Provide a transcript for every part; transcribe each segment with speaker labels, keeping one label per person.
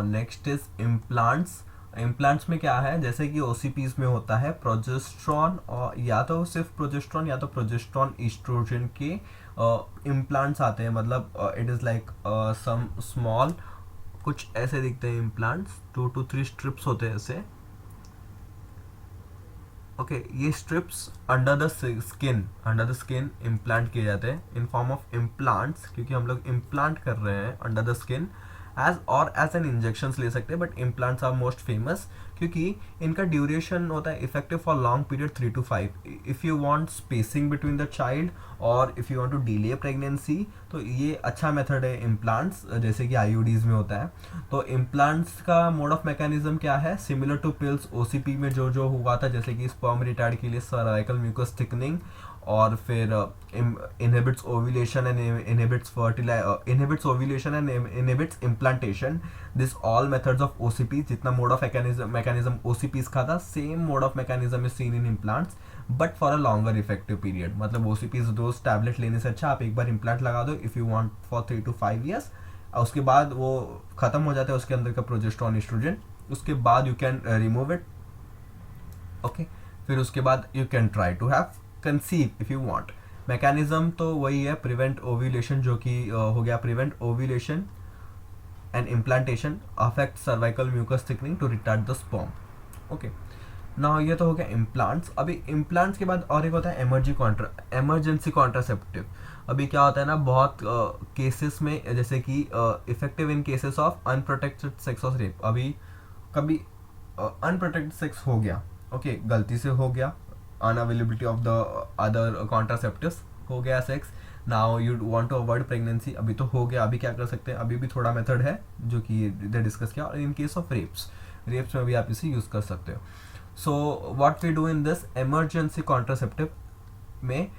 Speaker 1: Next is implants. Implants में क्या है, जैसे कि ओसीपीज में होता है प्रोजेस्ट्रॉन, और या तो सिर्फ प्रोजेस्ट्रॉन या तो प्रोजेस्ट्रॉन ईस्ट्रोजन के इम्प्लांट्स आते हैं। मतलब it is like some small, कुछ ऐसे दिखते हैं इम्प्लांट्स, 2 to 3 स्ट्रिप्स होते हैं ऐसे। ओके ये strips under the skin implant किए जाते हैं इन फॉर्म ऑफ इम्प्लांट्स, क्योंकि हम लोग इम्प्लांट कर रहे हैं under the skin. As an injections ले सकते हैं, but implants are most famous क्योंकि इनका ड्यूरेशन होता है effective for long period 3 to 5। If you want spacing between the child और if you want to delay pregnancy, तो ये अच्छा मेथड है इम्प्लांट्स, जैसे कि आईयूडीज में होता है। तो इम्प्लांट्स का मोड ऑफ मैकेनिज्म क्या है, सिमिलर टू पिल्स। ओसीपी में जो हुआ था, जैसे कि स्पर्म रिटार्ड के लिए सर्वाइकल म्यूकस थिकनिंग, और फिर inhibits ovulation and inhibits ovulation and inhibits implantation. This all methods of OCP, जितना मोड ऑफ मैकेनिज्म ओसीपीज का था, same mode of mechanism is seen in implants but for a longer effective period. मतलब OCPs रोज tablet लेने से अच्छा आप एक बार implant लगा दो if you want for 3 to 5 years, उसके बाद वो खत्म हो जाता है उसके अंदर का प्रोजेस्टेरॉन एस्ट्रोजन, उसके बाद you can remove it. Okay, फिर उसके बाद you can try to have conceive if you want. Mechanism तो वही है, प्रिवेंट ओव्यूलेशन, जो कि हो गया prevent ovulation and implantation, affect cervical mucus thickening to retard the sperm. Okay, ना ये तो हो गया इम्प्लांट्स। अभी इम्प्लांट्स के बाद और एक होता है एमरजेंसी कॉन्ट्रासेप्टिव। अभी क्या होता है ना, बहुत केसेस में, जैसे कि effective in cases of unprotected sex और रेप। अभी कभी अनप्रोटेक्टेड सेक्स हो गया, ओके गलती से हो गया, unavailability of the other contraceptives, हो गया sex, now you want to avoid pregnancy, अभी तो हो गया, अभी क्या कर सकते हैं, अभी भी थोड़ा मेथड है जो कि इधर डिस्कस किया। और इन केस ऑफ रेप्स में भी आप इसे यूज़ कर सकते हो। So what we do in this emergency contraceptive में,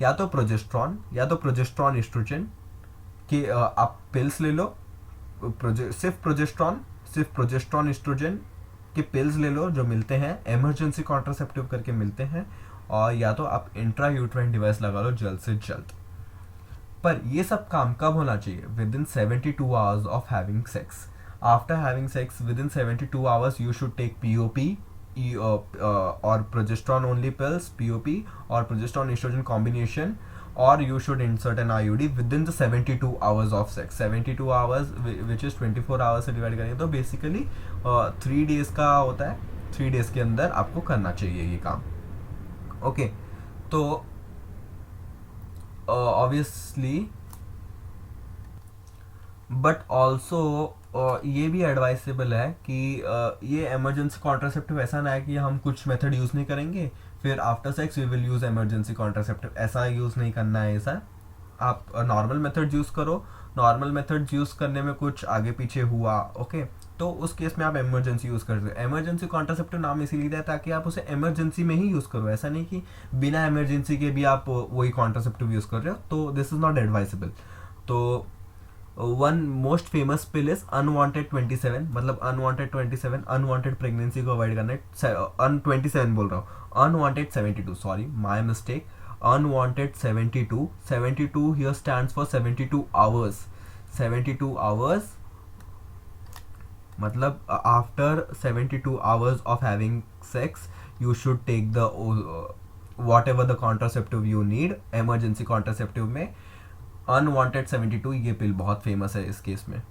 Speaker 1: या तो प्रोजेस्ट्रॉन एस्ट्रोजन कि आप पिल्स ले लो, सिर्फ प्रोजेस्ट्रॉन एस्ट्रोजन के पिल्स ले लो जो मिलते हैं, एमरजेंसी कॉन्ट्रासेप्टिव करके मिलते हैं, और या तो आप इंट्रा यूट्राइन डिवाइस लगा लो जल्द से जल्द। पर ये सब काम कब होना चाहिए, within 72 hours of having sex. After having sex within 72 hours you should take POP और प्रोजेस्ट्रॉन ओनली पिल्स, पीओपी और progesterone estrogen combination, or you should insert an IUD within the 72 hours of sex। 72 hours which is 24 hours से divide करेंगे तो basically 3 days का होता है, 3 days के अंदर आपको करना चाहिए ये काम। ओके, तो ऑब्वियसली बट ऑल्सो ये भी एडवाइसेबल है कि ये इमरजेंसी कॉन्ट्रासेप्टिव ऐसा ना है कि हम कुछ मेथड यूज़ नहीं करेंगे फिर after sex we will use emergency contraceptive, ऐसा यूज़ नहीं करना है। ऐसा आप नॉर्मल मेथड यूज़ करो, नॉर्मल मेथड यूज़ करने में कुछ आगे पीछे हुआ, ओके तो उस केस में आप इमरजेंसी यूज़ कर सकते हो। इमरजेंसी कॉन्ट्रासेप्टिव नाम इसीलिए दिया ताकि आप उसे इमरजेंसी में ही यूज़ करो, ऐसा नहीं कि बिना इमरजेंसी के भी आप वही कॉन्ट्रासेप्टिव यूज़ कर रहे हो, तो दिस इज़ नॉट एडवाइसेबल। तो one most famous pill is unwanted 27, मतलब अनवांटेड प्रेगनेंसी को अवॉइड करना है। 27 बोल रहा हूँ, unwanted 72, sorry my mistake, unwanted 72 here stands for 72 hours. 72 hours मतलब after 72 hours of having sex you should take the whatever the contraceptive you need. Emergency contraceptive में unwanted 72 ये पिल बहुत फेमस है इस केस में।